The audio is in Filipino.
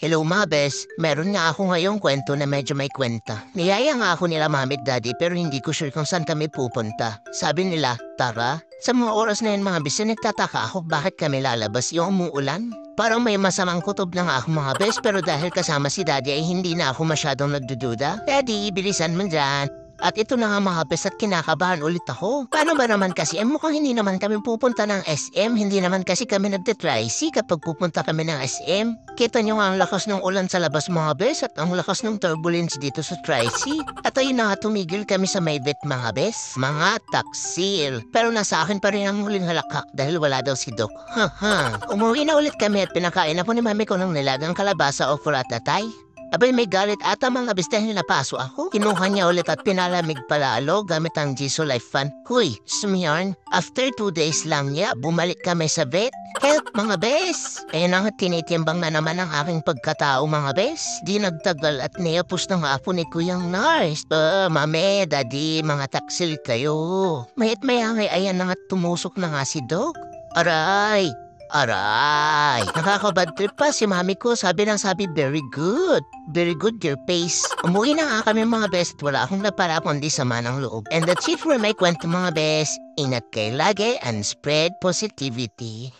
Hello mga bes, meron nga ako ngayong kwento na medyo may kwenta. Niyaya nga ako nila mami at daddy pero hindi ko sure kung saan kami pupunta. Sabi nila, tara. Sa mga oras na yun mga bes, nagtataka ako bakit kami lalabas yung umuulan. Parang may masamang kutob na nga ako mga bes pero dahil kasama si daddy ay hindi na ako masyadong nagdududa. Daddy, bilisan mo dyan. At ito na nga mga bes at kinakabahan ulit ako. Paano ba naman kasi? Mukhang hindi naman kami pupunta ng SM. Hindi naman kasi kami nagte-tricy kapag pupunta kami ng SM. Kita nyo nga ang lakas ng ulan sa labas mga bes at ang lakas ng turbulence dito sa Tricy. At ayun na nga tumigil kami sa Mayvet mga bes. Mga taksil. Pero nasa akin pa rin ang huling halakak dahil wala daw si Doc. Haha. Umuwi na ulit kami at pinakain na po ni mami ko ng nilagang kalabasa o kurat-atay. Abay may galit ata mga bes dahil napaso ako. Kinuha niya ulit at pinalamig palalo gamit ang Jisoo Life Fan. Huy, sumiyarn. After 2 days lang niya, bumalik kami sa vet. Help mga bes! Ayun ang tinitimbang na naman ang aking pagkatao mga bes. Di nagtagal at niyapos na nga po ni Kuyang Nars. Mame, daddy, mga taksil kayo. Mayat maya ngay ayan na nga tumusok na nga si Doc. Aray! Aray! Nakaka-bad trip pa si mami ko. Sabi very good. Very good your face. Umuwi na nga kami mga best. Wala akong napara kundi sama ng loob. And that's it for my kwento mga best. Ingat kayo lagi and spread positivity.